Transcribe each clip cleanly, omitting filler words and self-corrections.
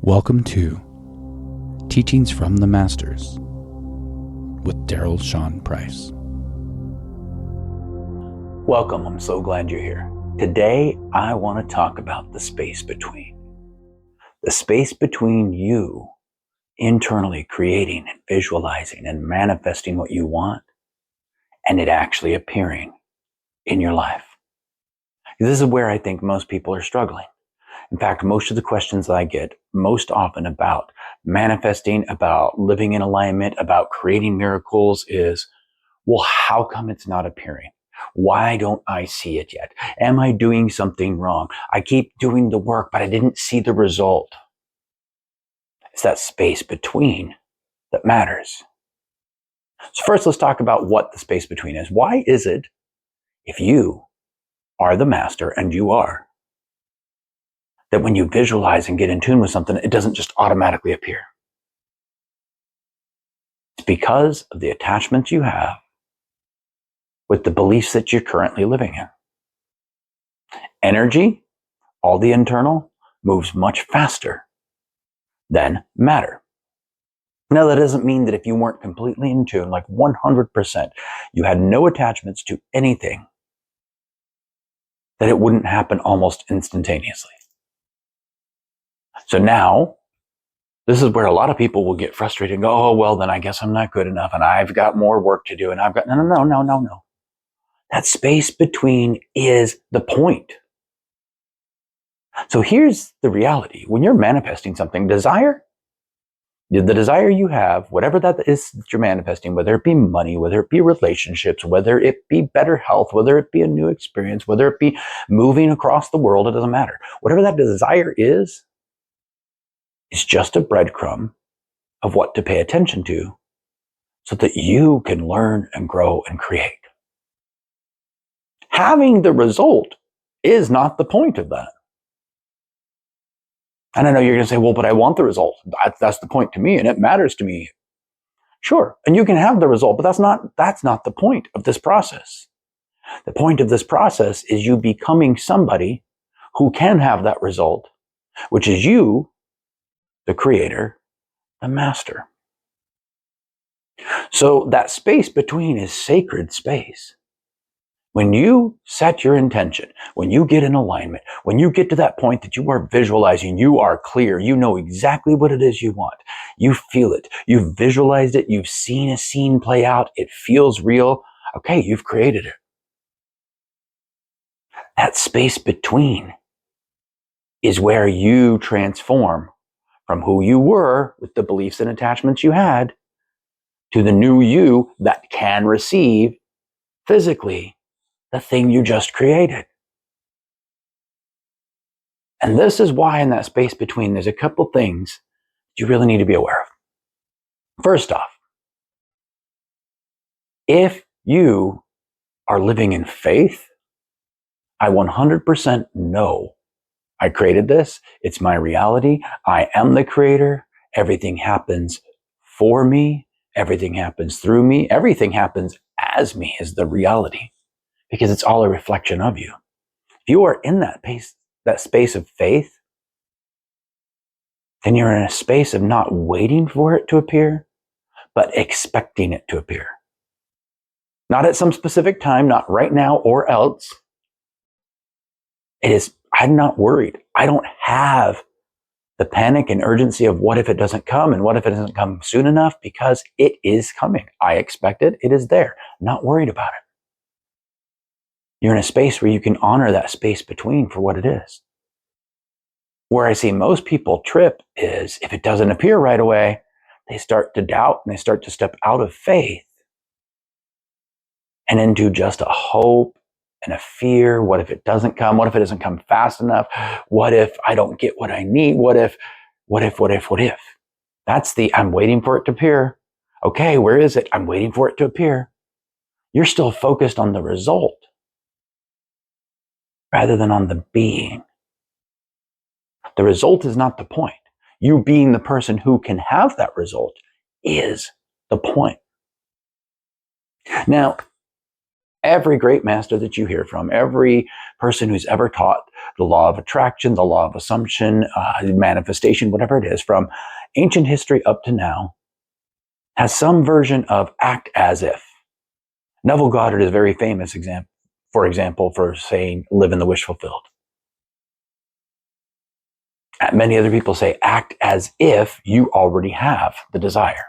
Welcome to Teachings from the Masters with Daryl Shaun Price. Welcome, I'm so glad you're here. Today, I want to talk about the space between. The space between you internally creating and visualizing and manifesting what you want and it actually appearing in your life. This is where I think most people are struggling. In fact, most of the questions that I get most often about manifesting, about living in alignment, about creating miracles is, well, how come it's not appearing? Why don't I see it yet? Am I doing something wrong? I keep doing the work, but I didn't see the result. It's that space between that matters. So first, let's talk about what the space between is. Why is it, if you are the master, and you are, that when you visualize and get in tune with something, it doesn't just automatically appear? It's because of the attachments you have with the beliefs that you're currently living in. Energy, all the internal, moves much faster than matter. Now, that doesn't mean that if you weren't completely in tune, like 100%, you had no attachments to anything, that it wouldn't happen almost instantaneously. So now, this is where a lot of people will get frustrated and go, oh, well, then I guess I'm not good enough and I've got more work to do and I've got, no. That space between is the point. So here's the reality. When you're manifesting something, desire, the desire you have, whatever that is that you're manifesting, whether it be money, whether it be relationships, whether it be better health, whether it be a new experience, whether it be moving across the world, it doesn't matter. Whatever that desire is just a breadcrumb of what to pay attention to so that you can learn and grow and create. Having the result is not the point of that. And I know you're going to say, well, but I want the result. That's the point to me, and it matters to me. Sure, and you can have the result, but that's not the point of this process. The point of this process is you becoming somebody who can have that result, which is you, the creator, the master. So that space between is sacred space. When you set your intention, when you get in alignment, when you get to that point that you are visualizing, you are clear, you know exactly what it is you want. You feel it. You've visualized it. You've seen a scene play out. It feels real. Okay, you've created it. That space between is where you transform from who you were with the beliefs and attachments you had to the new you that can receive physically the thing you just created. And this is why in that space between, there's a couple things you really need to be aware of. First off, if you are living in faith, I 100% know I created this. It's my reality. I am the creator. Everything happens for me. Everything happens through me. Everything happens as me is the reality, because it's all a reflection of you. If you are in that space of faith, then you're in a space of not waiting for it to appear, but expecting it to appear. Not at some specific time, not right now or else. It is, I'm not worried. I don't have the panic and urgency of what if it doesn't come and what if it doesn't come soon enough, because it is coming. I expect it. It is there. I'm not worried about it. You're in a space where you can honor that space between for what it is. Where I see most people trip is if it doesn't appear right away, they start to doubt and they start to step out of faith and into just a hope and a fear. What if it doesn't come? What if it doesn't come fast enough? What if I don't get what I need? What if? That's the I'm waiting for it to appear. Okay, where is it? I'm waiting for it to appear. You're still focused on the result rather than on the being. The result is not the point. You being the person who can have that result is the point. Now, Every great master that you hear from, every person who's ever taught the law of attraction, the law of assumption, manifestation, whatever it is, from ancient history up to now, has some version of act as if. Neville Goddard is a very famous for example, for saying live in the wish fulfilled. Many other people say act as if you already have the desire.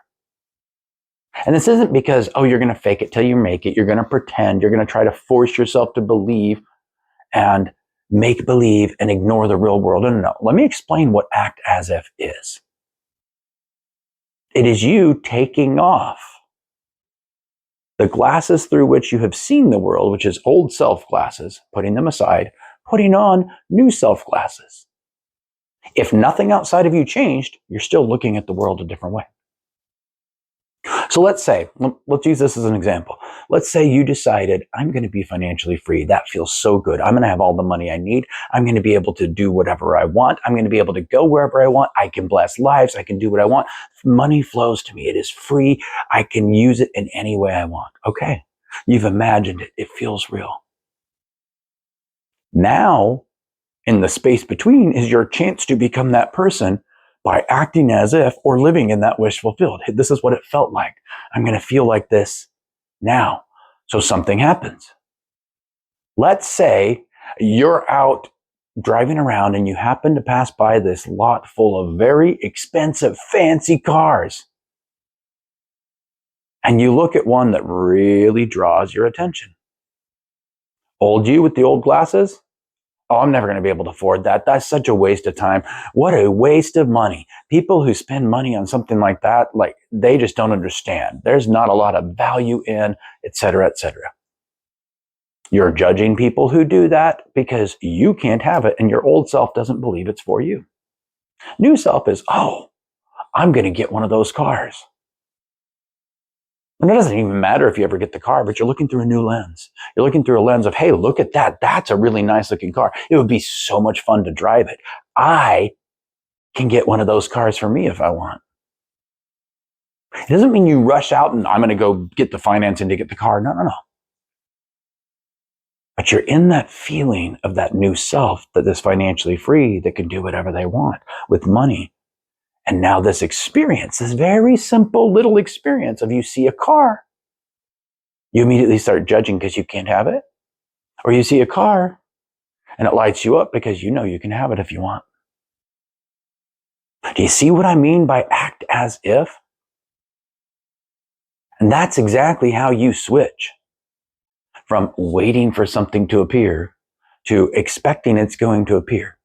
And this isn't because, oh, you're going to fake it till you make it. You're going to pretend. You're going to try to force yourself to believe and make believe and ignore the real world. No. Let me explain what act as if is. It is you taking off the glasses through which you have seen the world, which is old self glasses, putting them aside, putting on new self glasses. If nothing outside of you changed, you're still looking at the world a different way. So let's use this as an example. Let's say you decided, I'm going to be financially free. That feels so good. I'm going to have all the money I need. I'm going to be able to do whatever I want. I'm going to be able to go wherever I want. I can bless lives. I can do what I want. Money flows to me. It is free. I can use it in any way I want. Okay. You've imagined it. It feels real. Now, in the space between is your chance to become that person by acting as if or living in that wish fulfilled. This is what it felt like. I'm going to feel like this now. So something happens. Let's say you're out driving around and you happen to pass by this lot full of very expensive, fancy cars. And you look at one that really draws your attention. Old you with the old glasses? Oh, I'm never going to be able to afford that. That's such a waste of time. What a waste of money. People who spend money on something like that, they just don't understand. There's not a lot of value in, et cetera, et cetera. You're judging people who do that because you can't have it and your old self doesn't believe it's for you. New self is, oh, I'm going to get one of those cars. And it doesn't even matter if you ever get the car, but you're looking through a new lens. You're looking through a lens of, hey, look at that. That's a really nice looking car. It would be so much fun to drive it. I can get one of those cars for me if I want. It doesn't mean you rush out and I'm going to go get the financing to get the car. No. But you're in that feeling of that new self that is financially free, that can do whatever they want with money. And now this experience, this very simple little experience of you see a car, you immediately start judging because you can't have it. Or you see a car and it lights you up because you know you can have it if you want. Do you see what I mean by act as if? And that's exactly how you switch from waiting for something to appear to expecting it's going to appear.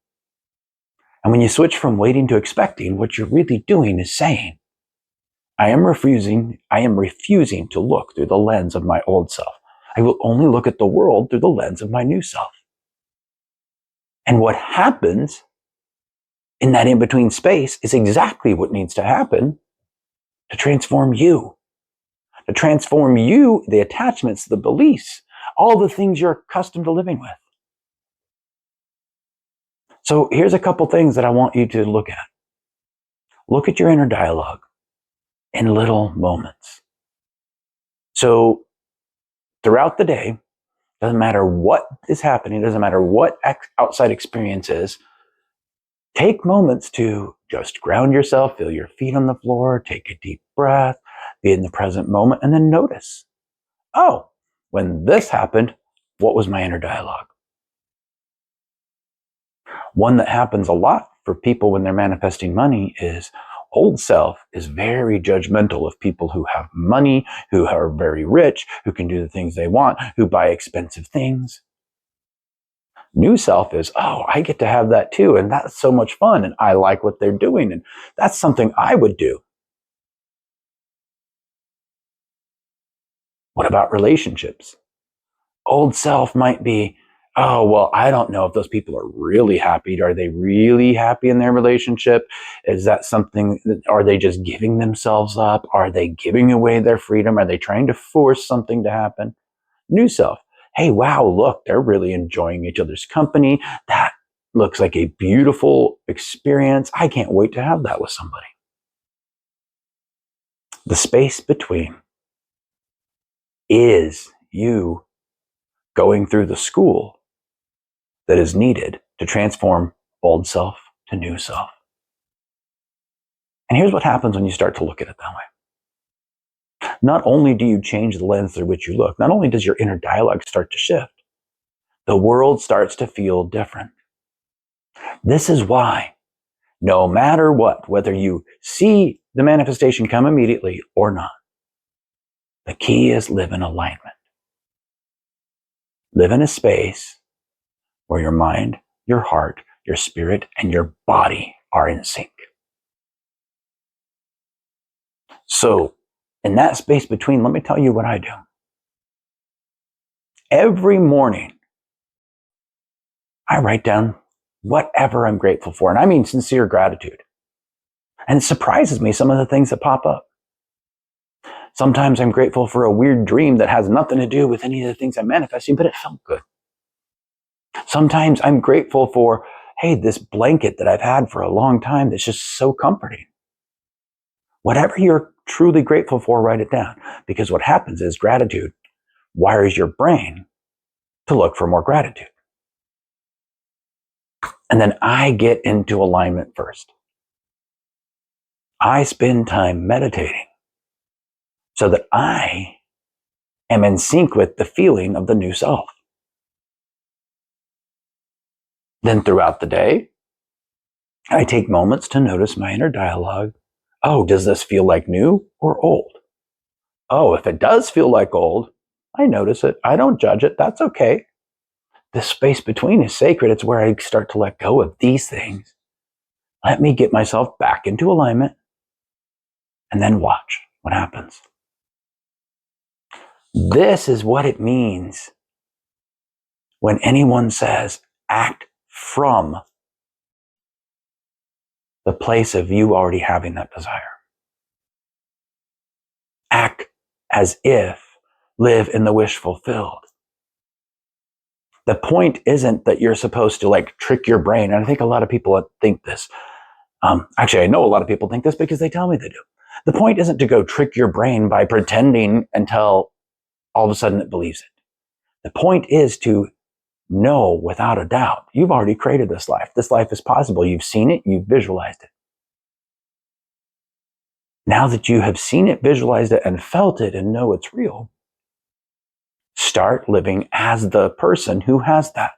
And when you switch from waiting to expecting, what you're really doing is saying, I am refusing to look through the lens of my old self. I will only look at the world through the lens of my new self. And what happens in that in-between space is exactly what needs to happen to transform you. To transform you, the attachments, the beliefs, all the things you're accustomed to living with. So here's a couple things that I want you to look at. Look at your inner dialogue in little moments. So throughout the day, doesn't matter what is happening, doesn't matter what outside experience is, take moments to just ground yourself, feel your feet on the floor, take a deep breath, be in the present moment, and then notice, oh, when this happened, what was my inner dialogue? One that happens a lot for people when they're manifesting money is old self is very judgmental of people who have money, who are very rich, who can do the things they want, who buy expensive things. New self is, oh, I get to have that too. And that's so much fun. And I like what they're doing. And that's something I would do. What about relationships? Old self might be, oh, well, I don't know if those people are really happy. Are they really happy in their relationship? Is that something, are they just giving themselves up? Are they giving away their freedom? Are they trying to force something to happen? New self, hey, wow, look, they're really enjoying each other's company. That looks like a beautiful experience. I can't wait to have that with somebody. The space between is you going through the school that is needed to transform old self to new self. And here's what happens when you start to look at it that way. Not only do you change the lens through which you look, not only does your inner dialogue start to shift, the world starts to feel different. This is why, no matter what, whether you see the manifestation come immediately or not, the key is live in alignment. Live in a space where your mind, your heart, your spirit, and your body are in sync. So, in that space between, let me tell you what I do. Every morning, I write down whatever I'm grateful for, and I mean sincere gratitude. And it surprises me some of the things that pop up. Sometimes I'm grateful for a weird dream that has nothing to do with any of the things I'm manifesting, but it felt good. Sometimes I'm grateful for, hey, this blanket that I've had for a long time that's just so comforting. Whatever you're truly grateful for, write it down. Because what happens is gratitude wires your brain to look for more gratitude. And then I get into alignment first. I spend time meditating so that I am in sync with the feeling of the new self. Then throughout the day, I take moments to notice my inner dialogue. Oh, does this feel like new or old? Oh, if it does feel like old, I notice it. I don't judge it. That's okay. The space between is sacred. It's where I start to let go of these things. Let me get myself back into alignment and then watch what happens. This is what it means when anyone says, act from the place of you already having that desire. Act as if, live in the wish fulfilled. The point isn't that you're supposed to like trick your brain. And I think a lot of people think this. Actually, I know a lot of people think this because they tell me they do. The point isn't to go trick your brain by pretending until all of a sudden it believes it. The point is to know without a doubt, you've already created this life. This life is possible. You've seen it. You've visualized it. Now that you have seen it, visualized it, and felt it and know it's real, start living as the person who has that.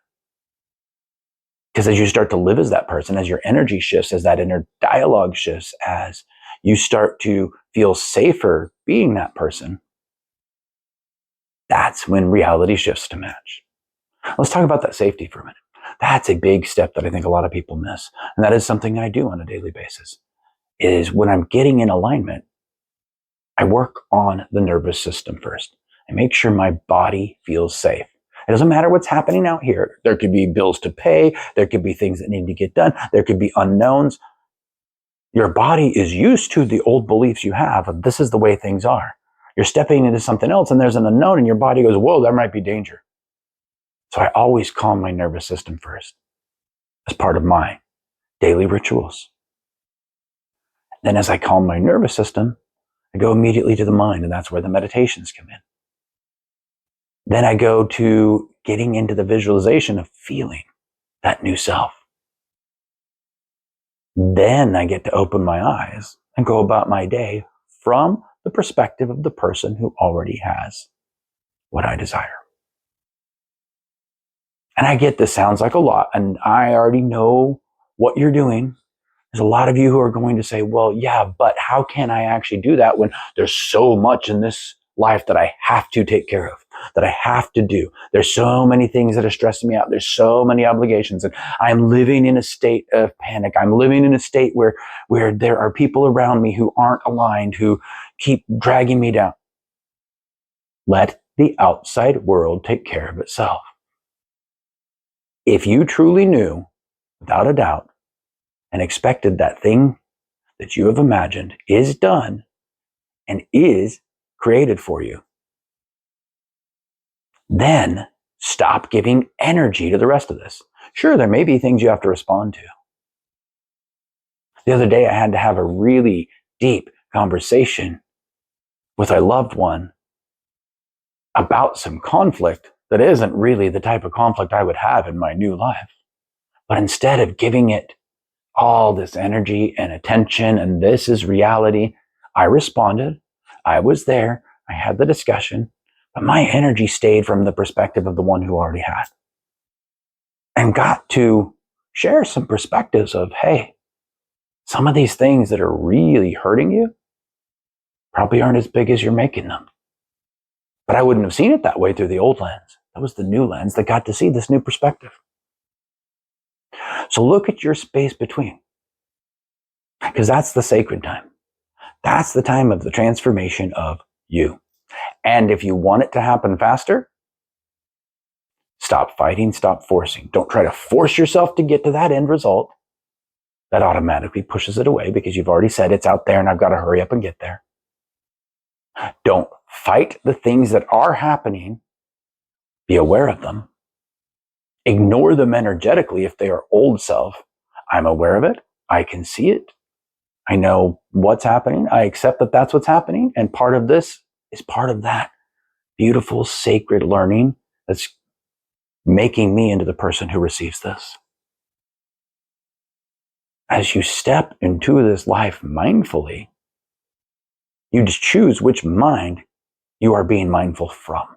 Because as you start to live as that person, as your energy shifts, as that inner dialogue shifts, as you start to feel safer being that person, that's when reality shifts to match. Let's talk about that safety for a minute. That's a big step that I think a lot of people miss. And that is something I do on a daily basis. Is when I'm getting in alignment, I work on the nervous system first. I make sure my body feels safe. It doesn't matter what's happening out here. There could be bills to pay. There could be things that need to get done. There could be unknowns. Your body is used to the old beliefs you have of this is the way things are. You're stepping into something else and there's an unknown and your body goes, whoa, there might be danger. So I always calm my nervous system first as part of my daily rituals. Then as I calm my nervous system, I go immediately to the mind, and that's where the meditations come in. Then I go to getting into the visualization of feeling that new self. Then I get to open my eyes and go about my day from the perspective of the person who already has what I desire. And I get this sounds like a lot, and I already know what you're doing. There's a lot of you who are going to say, well, yeah, but how can I actually do that when there's so much in this life that I have to take care of, that I have to do? There's so many things that are stressing me out. There's so many obligations, and I'm living in a state of panic. I'm living in a state where there are people around me who aren't aligned, who keep dragging me down. Let the outside world take care of itself. If you truly knew, without a doubt, and expected that thing that you have imagined is done and is created for you, then stop giving energy to the rest of this. Sure, there may be things you have to respond to. The other day, I had to have a really deep conversation with a loved one about some conflict that isn't really the type of conflict I would have in my new life. But instead of giving it all this energy and attention, and this is reality, I responded. I was there. I had the discussion, but my energy stayed from the perspective of the one who already had, and got to share some perspectives of, hey, some of these things that are really hurting you probably aren't as big as you're making them. But I wouldn't have seen it that way through the old lens. That was the new lens that got to see this new perspective. So look at your space between, because that's the sacred time. That's the time of the transformation of you. And if you want it to happen faster, stop fighting, stop forcing. Don't try to force yourself to get to that end result. That automatically pushes it away because you've already said it's out there and I've got to hurry up and get there. Don't fight the things that are happening. Be aware of them. Ignore them energetically if they are old self. I'm aware of it. I can see it. I know what's happening. I accept that that's what's happening. And part of this is part of that beautiful, sacred learning that's making me into the person who receives this. As you step into this life mindfully, you just choose which mind you are being mindful from.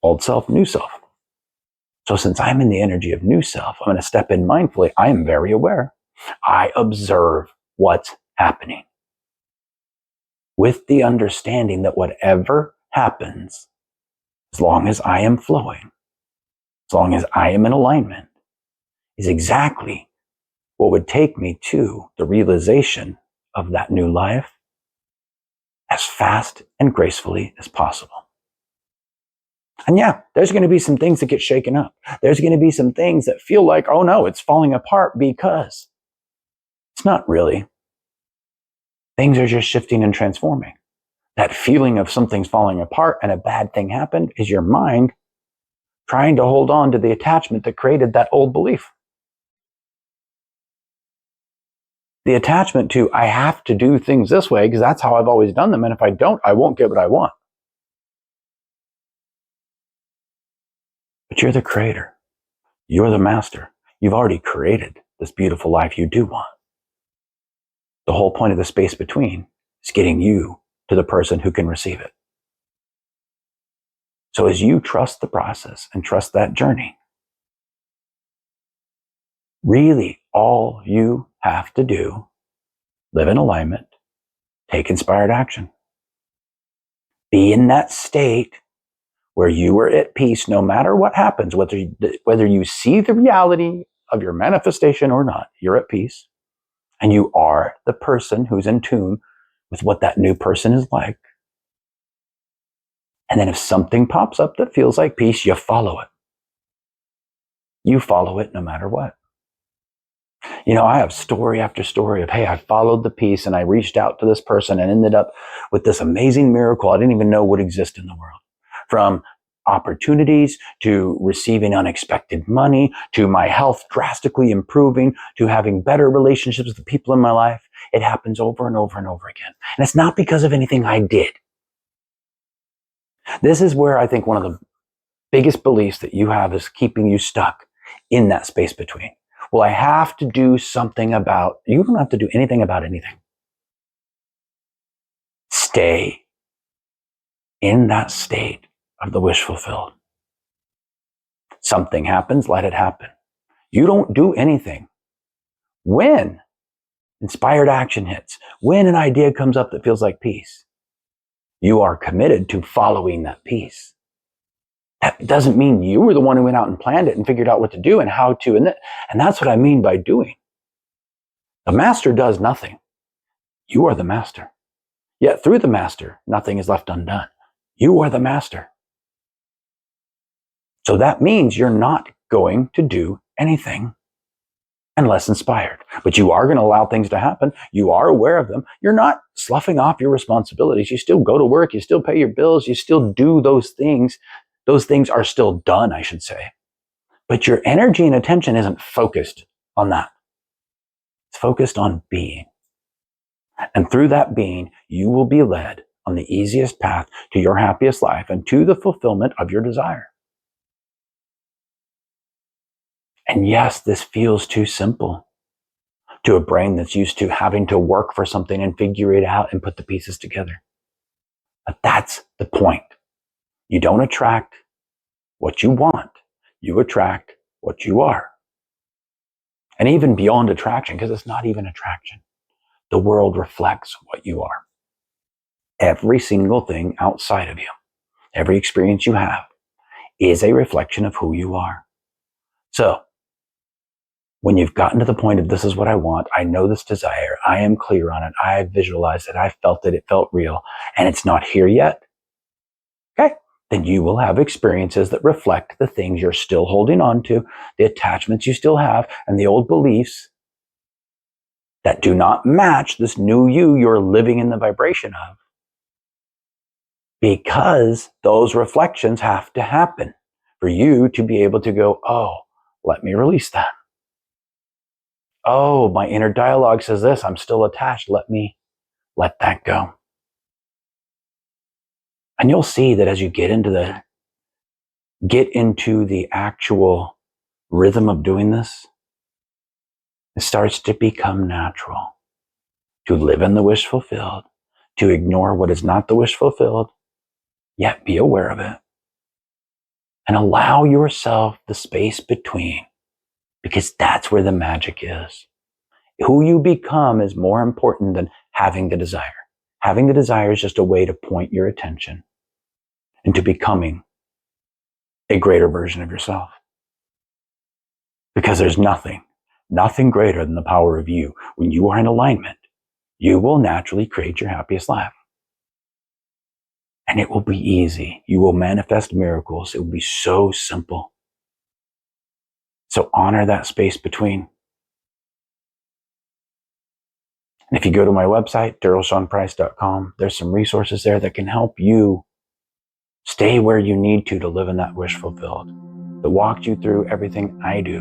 Old self, new self. So since I'm in the energy of new self, I'm going to step in mindfully. I am very aware. I observe what's happening with the understanding that whatever happens, as long as I am flowing, as long as I am in alignment, is exactly what would take me to the realization of that new life as fast and gracefully as possible. And yeah, there's going to be some things that get shaken up. There's going to be some things that feel like, oh no, it's falling apart, because it's not really. Things are just shifting and transforming. That feeling of something's falling apart and a bad thing happened is your mind trying to hold on to the attachment that created that old belief. The attachment to, I have to do things this way because that's how I've always done them, and if I don't, I won't get what I want. But you're the creator. You're the master. You've already created this beautiful life you do want. The whole point of the space between is getting you to the person who can receive it. So as you trust the process and trust that journey, really all you have to do, live in alignment, take inspired action. Be in that state where you are at peace no matter what happens, whether you see the reality of your manifestation or not, you're at peace. And you are the person who's in tune with what that new person is like. And then if something pops up that feels like peace, you follow it. You follow it no matter what. You know, I have story after story of, hey, I followed the peace and I reached out to this person and ended up with this amazing miracle I didn't even know would exist in the world. From opportunities to receiving unexpected money, to my health drastically improving, to having better relationships with the people in my life. It happens over and over and over again. And it's not because of anything I did. This is where I think one of the biggest beliefs that you have is keeping you stuck in that space between. Well, I have to do something about, you don't have to do anything about anything. Stay in that state of the wish fulfilled. Something happens, let it happen. You don't do anything. When inspired action hits, when an idea comes up that feels like peace, you are committed to following that peace. That doesn't mean you were the one who went out and planned it and figured out what to do and how to, and that's what I mean by doing. The master does nothing. You are the master. Yet through the master, nothing is left undone. You are the master. So that means you're not going to do anything unless inspired. But you are going to allow things to happen. You are aware of them. You're not sloughing off your responsibilities. You still go to work. You still pay your bills. You still do those things. Those things are still done, I should say. But your energy and attention isn't focused on that. It's focused on being. And through that being, you will be led on the easiest path to your happiest life and to the fulfillment of your desire. And yes, this feels too simple to a brain that's used to having to work for something and figure it out and put the pieces together. But that's the point. You don't attract what you want. You attract what you are. And even beyond attraction, because it's not even attraction, the world reflects what you are. Every single thing outside of you, every experience you have, is a reflection of who you are. So, when you've gotten to the point of this is what I want, I know this desire, I am clear on it, I visualized it, I felt it felt real, and it's not here yet, okay, then you will have experiences that reflect the things you're still holding on to, the attachments you still have, and the old beliefs that do not match this new you you're living in the vibration of. Because those reflections have to happen for you to be able to go, oh, let me release that. Oh, my inner dialogue says this, I'm still attached. Let me let that go. And you'll see that as you get into the actual rhythm of doing this, it starts to become natural to live in the wish fulfilled, to ignore what is not the wish fulfilled, yet be aware of it. And allow yourself the space between, because that's where the magic is. Who you become is more important than having the desire. Having the desire is just a way to point your attention into becoming a greater version of yourself. Because there's nothing greater than the power of you. When you are in alignment, you will naturally create your happiest life. And it will be easy. You will manifest miracles. It will be so simple. So honor that space between. And if you go to my website, darylshaunprice.com, there's some resources there that can help you stay where you need to live in that wish fulfilled. That walked you through everything I do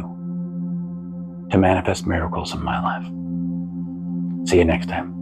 to manifest miracles in my life. See you next time.